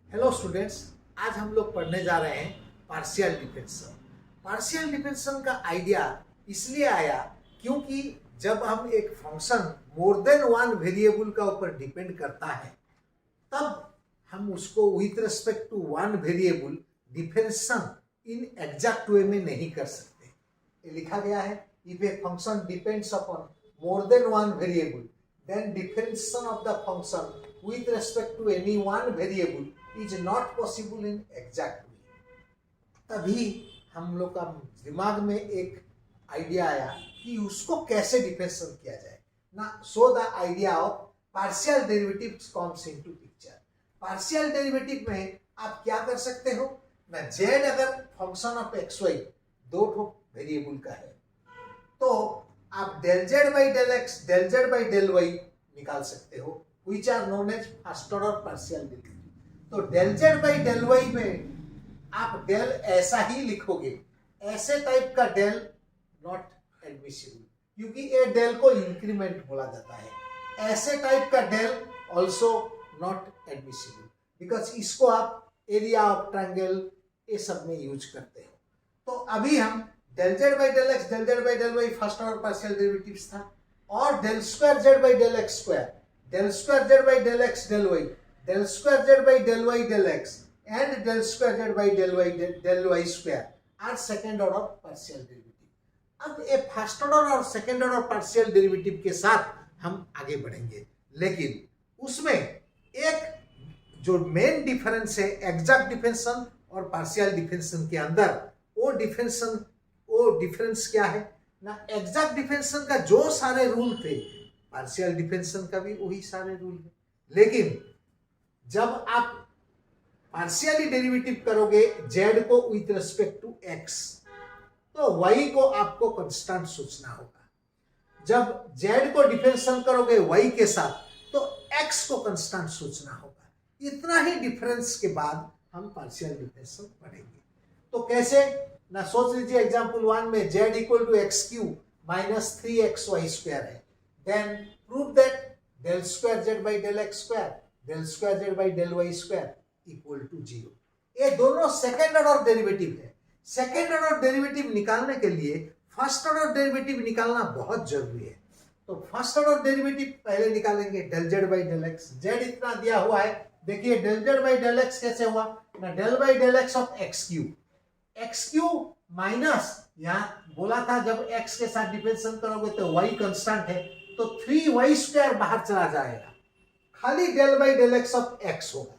Hello students, आज हम लोग पढ़ने जा रहे हैं पार्शियल डिफरेंशियल। पार्शियल डिफरेंशियल का आइडिया इसलिए आया क्योंकि जब हम एक function more than one variable का ऊपर डिपेंड करता है तब हम उसको with respect to one variable differential in exact way में नहीं कर सकते। ये लिखा गया है, if a function depends upon more than one variable then differentiation of the function with respect to any one variable is not possible in exact way। तभी हम लोग का दिमाग में एक आइडिया आया कि उसको कैसे डिफरेंशिएट किया जाए ना। So the idea of partial derivatives comes into picture. Partial derivative में आप क्या कर सकते हो ना, जेड अगर फंक्शन ऑफ एक्स वाई दो वेरिएबल का है तो आप del z by del x, del z by del y निकाल सकते हो, which are known as first order partial derivative. तो del z by del y में आप डेल ऐसा ही लिखोगे, ऐसे टाइप का डेल नॉट एडमिसिबल क्योंकि ये डेल को इंक्रीमेंट बोला जाता है। ऐसे टाइप का del also not admissible because इसको आप एरिया ऑफ ट्रायंगल ये सब में यूज करते हो। तो अभी हम del z by del x, del z by del y first order partial derivatives था, और del square z by del x square, del square z by del x del y, del square z by del y del x and del square z by del y square are second order partial derivative. अब ये first order और second order partial derivative के साथ हम आगे बढ़ेंगे, लेकिन उसमें एक जो मेन डिफरेंस है एग्जैक्ट डिफरेंशियल और पार्शियल डिफरेंशियल के अंदर, वो डिफरेंस क्या है ना। एग्जैक्ट डिफरेंशियल का जो सारे रूल थे पार्शियल डिफरेंशियल का भी वही सारे रूल है, लेकिन जब आप पार्शियली डेरिवेटिव करोगे जेड को विथ रिस्पेक्ट टू एक्स तो वाई को आपको कांस्टेंट सोचना होगा। जब जेड को डिफरेंशियल करोगे वाई के साथ तो एक्स को कांस्टेंट सोचना होगा। इतना ही डिफरेंस के बाद हम पार्शियल डिफरेंशियल पढ़ेंगे। तो कैसे ना, सोच लीजिए एग्जाम्पल 1 में z equal to x Q minus 3xy square है, then prove that del square z by del x square, del square z by del y square equal to 0। ये दोनों सेकेंड ऑर्डर डेरिवेटिव है। Second order derivative निकालने के लिए first order derivative निकालना बहुत जरूरी है। तो फर्स्ट ऑर्डर डेरिवेटिव पहले निकालेंगे, del z by del x, z इतना दिया हुआ है, देखिए del z by del x कैसे हुआ ना, del by del x of x q, x Q minus यहाँ बोला था जब एक्स के साथ डिफरेंशिएशन करोगे तो वाई कांस्टेंट है तो 3y स्क्वायर बाहर चला जाएगा, खाली del by del x of x होगा।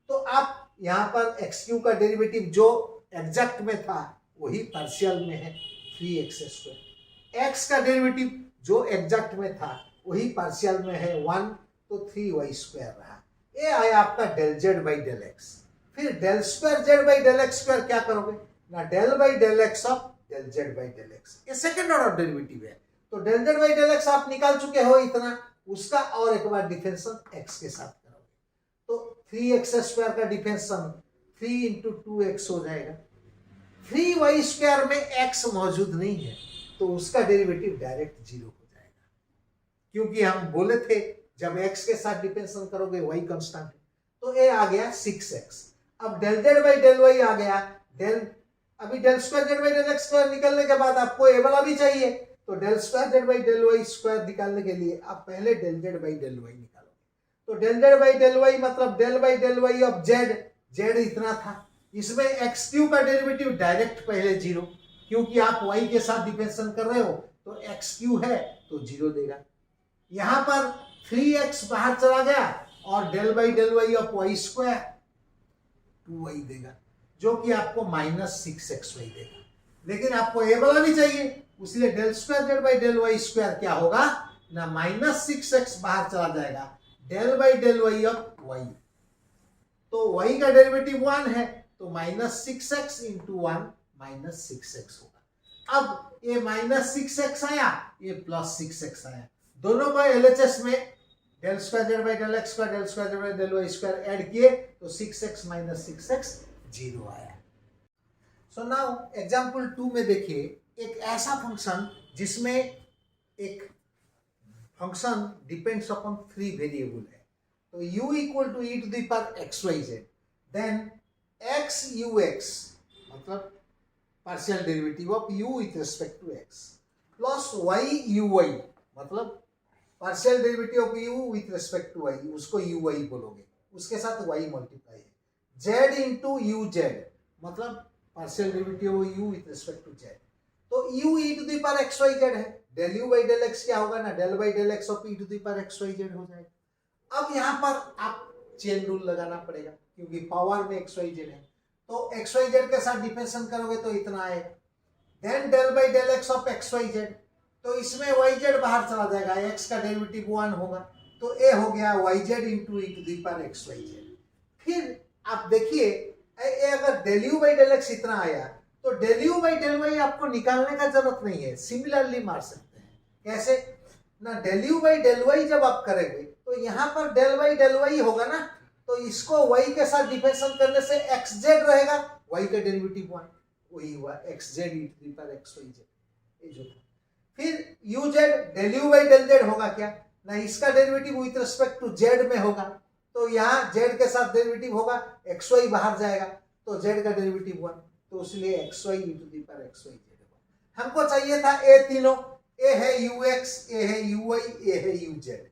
तो आप यहाँ पर एक्स क्यू का डेरिवेटिव जो एग्जैक्ट में था वही पार्शियल में है 3x स्क्वायर, एक्स का डेरिवेटिव जो एग्जैक्ट में था वही पार्शियल में है 1 तो 3y स्क्वायर रहा। ये आया आपका del z by del x. फिर del square z by del x square क्या करोगे ना, del by del x of del z by del x, ये सेकंड ऑर्डर डेरिवेटिव है। तो del z by del x आप निकाल चुके हो इतना, उसका और एक बार डिफरेंशिएशन एक्स के साथ करोगे तो 3x स्क्वायर का डिफरेंशिएशन 3 इंटू 2x हो जाएगा। 3y स्क्वायर में x मौजूद नहीं है तो उसका डेरिवेटिव डायरेक्ट 0 हो जाएगा, क्योंकि हम बोले थे जब x के साथ डिफरेंशिएशन करोगे y कांस्टेंट है। तो ये आ गया 6x। अब del z by del y आ गया, डेल अभी del square z by del x square निकलने के बाद आपको ए वाला भी चाहिए, तो del square z by del y square निकालने के लिए आप पहले del z by del y निकालोगे। तो del z by del y मतलब del by del y of z, z इतना था, इसमें एक्स क्यू का डेरिवेटिव डायरेक्ट पहले 0, क्योंकि आप वाई के साथ डिफरेंशिएशन कर रहे हो तो एक्स क्यू है तो 0 देगा। यहाँ पर 3x बाहर चला गया और del by del y of y square 2y देगा, जो कि आपको माइनस 6xy देगा। लेकिन आपको ए वाला भी चाहिए, इसलिए del square z by del y square क्या होगा ना, माइनस 6x बाहर चला जाएगा, del by del y of y, तो y का डेरिवेटिव 1 है तो minus 6x into 1 minus 6x होगा। अब ये माइनस 6x आया, ये प्लस 6x आया, दोनों का LHS में del square z by del x square, del square z by del y square add किए तो 6x माइनस 6x 0 आया। सो नाउ एग्जाम्पल 2 में देखिए एक ऐसा फंक्शन जिसमें एक फंक्शन डिपेंड्स अपॉन 3 वेरिएबल है। तो u equal to e to the power x y z, then x u x मतलब partial derivative of u with respect to x plus y u y मतलब partial derivative of u with respect to y, उसको u y बोलोगे, उसके साथ y multiply है, z into u z मतलब partial derivative of u with respect to z, तो u e to the power x y z है, del u by del x क्या होगा ना, del by del x of e to the power x y z हो जाएगा। अब यहाँ पर आप चेन रूल लगाना पड़ेगा क्योंकि पावर में एक्स वाई जेड है, तो एक्स वाई जेड के साथ डिफरेंशिएशन करोगे तो इतना आएगा, then del by del x of x y z, तो इसमें वाई जेड बाहर चला जाएगा, एक्स का डेरिवेटिव 1 होगा, तो ए हो गया y z into e to the power x y z. फिर आप देखिए अगर del u by del x इतना आया तो del u by del y आपको निकालने का जरूरत नहीं है, सिमिलरली मार सकते हैं। कैसे ना, del u by del y जब आप करेंगे तो यहाँ पर डेल बाई डेल वाई होगा ना, तो इसको y के साथ डिफरेंशिएशन करने से एक्स जेड रहेगा, y का डेरिवेटिव 1 वही हुआ x z e to the power x y z, ये जो था। फिर u z del u by del z होगा क्या ना, इसका derivative with respect to z में होगा, तो यहाँ जेड के साथ डेरिवेटिव होगा, एक्स वाई बाहर जाएगा तो जेड का डेरिवेटिव 1, तो इसलिए x y e to the power x y z होगा। हमको चाहिए था ए तीनों, ए है यू एक्स, ए है यू वाई, ए है u z,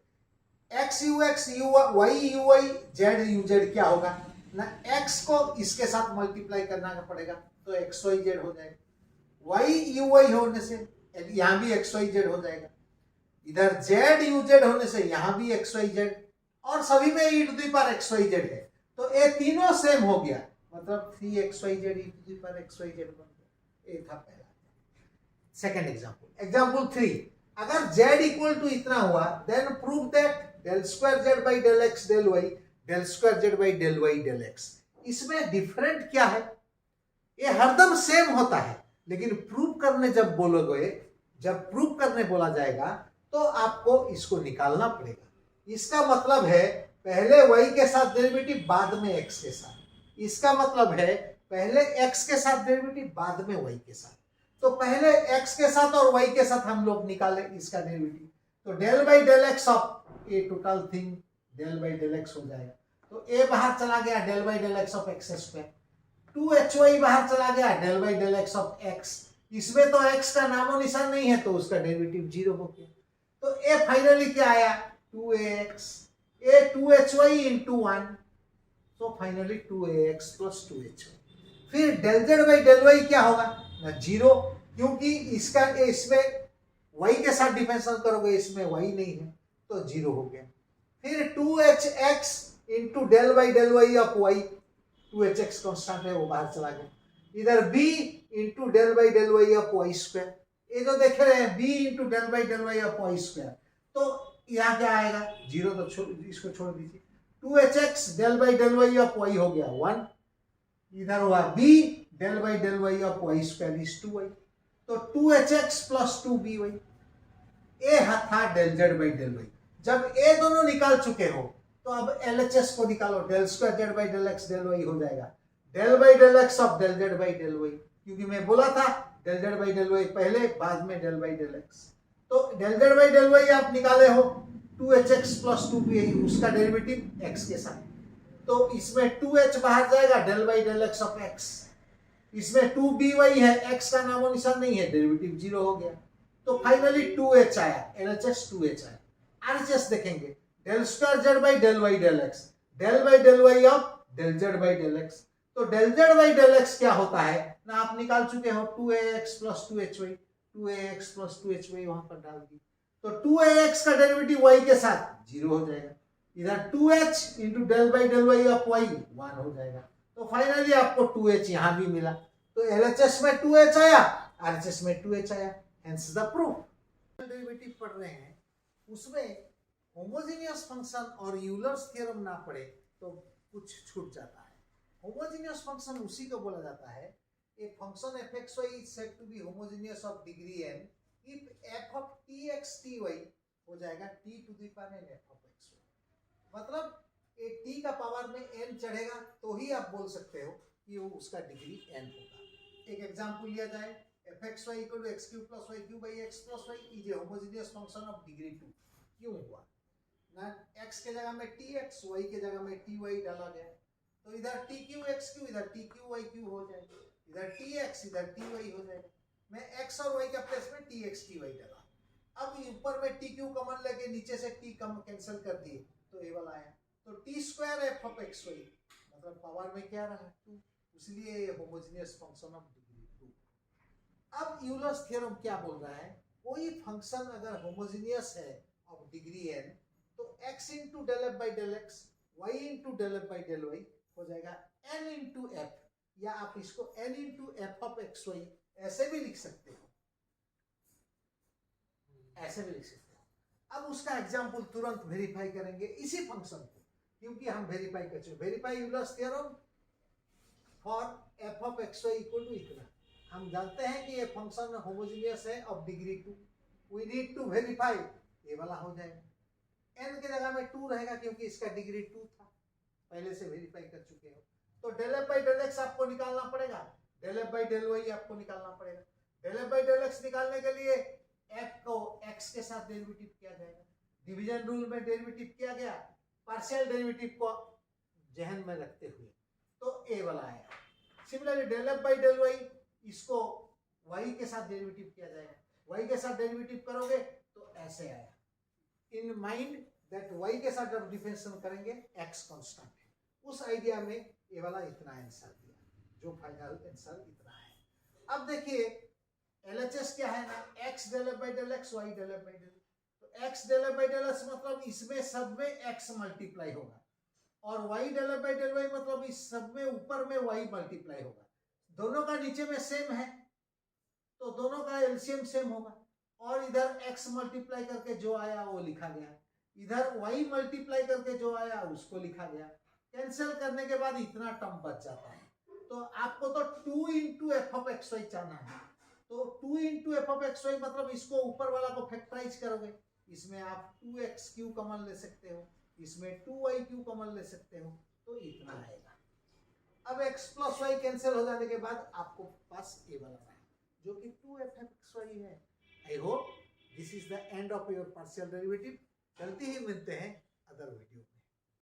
x u x u y u y z u z क्या होगा ना, एक्स को इसके साथ मल्टीप्लाई करना पड़ेगा तो एक्स वाई जेड हो जाएगा, वाई यू वाई होने से यहाँ भी एक्स वाई जेड हो जाएगा, इधर जेड यू जेड होने से यहाँ भी एक्स वाई जेड, और सभी में e to the power x y z है, तो ये तीनों सेम हो गया, मतलब 3xyz e to the power x y z बन गया। ये था पहला। सेकंड एग्जांपल, एग्जांपल 3, अगर z इक्वल टू इतना हुआ then prove that del square z by del x del y del square z by del y del x. इसमें different क्या है, ये हरदम सेम होता है, लेकिन प्रूव करने जब बोलोगे, जब प्रूव करने बोला जाएगा तो आपको इसको निकालना पड़ेगा। इसका मतलब है पहले y के साथ डेरिवेटिव बाद में x के साथ, इसका मतलब है पहले x के साथ डेरिवेटिव बाद में y के साथ, तो पहले x के साथ और y के साथ हम लोग निकाले इसका डेरिवेटिव, तो del by del x of a total thing del by del x हो जाएगा, तो a बाहर चला गया, del by del x of x square, 2hy बाहर चला गया, del by del x of x, इसमें तो x का नामो निशान नहीं है तो उसका डेरिवेटिव 0 हो गया, तो a फाइनली क्या आया 2ax, a 2hy इंटू 1, तो फाइनली 2ax प्लस 2hy। फिर del z by del y क्या होगा ना 0, क्योंकि इसका इसमें y के साथ डिफरेंशिएशन करोगे, इसमें y नहीं है तो 0 हो गया। फिर 2hx into del by del y of y, 2hx constant है वो बाहर चला गया, इधर b into del by del y of y square, ये जो देख रहे हैं b into del by del y of y square, तो यहाँ क्या आएगा 0, तो इसको छोड़ दीजिए, 2hx del by del y of y हो गया 1, इधर हुआ b del by del y of y square is 2y, तो 2hx प्लस 2by, ए था del z by del y. जब ए दोनों निकाल चुके हो तो अब LHS को निकालो, del square z by del x del y हो जाएगा, del by del x of del z by del y, क्योंकि मैं बोला था del z by del y पहले बाद में डेल बाई डेल एक्स, तो del z by del y आप निकाले हो 2hx प्लस 2by, उसका डेरिवेटिव x के साथ, तो इसमें 2h बाहर जाएगा, del by del x of x, इसमें 2by है, x का नामो निशान नहीं है, डेरिवेटिव 0 हो गया, तो फाइनली 2h आया, LHS 2h आया। RHS देखेंगे, del square z by del y del x, del by del y of del z by del x, तो del z by del x क्या होता है ना, आप निकाल चुके हो 2ax plus 2hy, 2ax plus 2hy वहां पर डाल दी, तो 2ax का डेरिवेटिव y के साथ 0 हो जाएगा, इधर 2h into del by del y of y 1 हो जाएगा, तो फाइनली आपको 2h यहाँ भी मिला, तो LHS में 2h आया, RHS में 2h आया, हेंस द प्रूफ। डेरिवेटिव पढ़ रहे हैं उसमें होमोजेनियस फंक्शन और यूलर्स थ्योरम ना पढ़े तो कुछ छूट जाता है। होमोजेनियस फंक्शन उसी को बोला जाता है, a function fxy is said to be homogeneous of degree n if f of tx ty हो जाएगा t to the power n f of xy, मतलब ये t का पावर में n चढ़ेगा तो ही आप बोल सकते हो कि वो उसका डिग्री n होगा। एक एग्जांपल लिया जाए, fxy equal to x cube plus y cube by x plus y is a homogeneous function of degree 2। क्यों हुआ ना, x के जगह में tx, y के जगह में ty डाला गया, तो इधर टी क्यू एक्स क्यू, इधर टी क्यू वाई क्यू हो जाएगा, इधर टी एक्स, इधर टी वाई हो जाएगा। मैं एक्स और वाई का प्लेस में टी एक्स टी वाई डाला। अब ऊपर में टी क्यू कॉमन लेके नीचे से टी कम कैंसिल कर दिए तो ए वाला आया। तो t square f of x y मतलब पावर में क्या रहा 2, इसलिए होमोजेनियस फंक्शन ऑफ डिग्री 2। अब यूलर्स थ्योरम क्या बोल रहा है, कोई फंक्शन अगर होमोजेनियस है ऑफ डिग्री n तो x into del f by del x, y into del f by del y हो जाएगा n इंटू एफ, या आप इसको n into f of x y ऐसे भी लिख सकते हो, ऐसे भी लिख सकते हो। अब उसका एग्जाम्पल तुरंत वेरीफाई करेंगे इसी फंक्शन को, क्योंकि हम वेरीफाई कर चुके। Verify Euler's theorem for f of x y equal to इतना। हम जानते हैं कि ये फंक्शन होमोजेनियस है of degree 2, we need to verify, ये वाला हो जाएगा। n के जगह में 2 रहेगा क्योंकि इसका डिग्री 2 था, पहले से वेरीफाई कर चुके हो। तो del f by del x आपको निकालना पड़ेगा, del f by del y आपको निकालना पड़ेगा। Del f by del x निकालने के लिए f को x के साथ डेरिवेटिव किया जाएगा। डिवीजन रूल में डेरिवेटिव किया गया, पार्शियल डेरिवेटिव को जहन में रखते हुए, तो a वाला आया। Similarly del f by del y, इसको y के साथ डेरिवेटिव किया जाएगा, y के साथ डेरिवेटिव करोगे तो ऐसे आया। इन माइंड दैट y के साथ जब डिफरेंशिएशन करेंगे x कांस्टेंट है, उस आइडिया में ये वाला इतना आंसर दिया, जो फाइनल आंसर इतना है। अब देखिए LHS क्या है ना, x del f by del x, y del f by del, तो x del f by del x मतलब इसमें सब में x मल्टीप्लाई होगा, और y del f by del y मतलब इस सब में ऊपर में y मल्टीप्लाई होगा। दोनों का नीचे में सेम है तो दोनों का एलसीएम सेम होगा, और इधर x मल्टीप्लाई करके जो आया वो लिखा गया, इधर y मल्टीप्लाई करके जो आया उसको लिखा गया। कैंसिल करने के बाद इतना टर्म बच जाता है। तो आपको तो 2 into f of x y चाहना है, तो 2 into f of x y मतलब इसको ऊपर वाला को फैक्टराइज करोगे, इसमें आप 2x क्यू कॉमन ले सकते हो, इसमें 2y क्यू कॉमन ले सकते हो, तो इतना आएगा। अब x प्लस वाई कैंसिल हो जाने के बाद आपको पास ए वाला है जो कि 2f(x, y) है। I hope this is the end of your partial derivative. जल्दी ही मिलते हैं अदर वीडियो।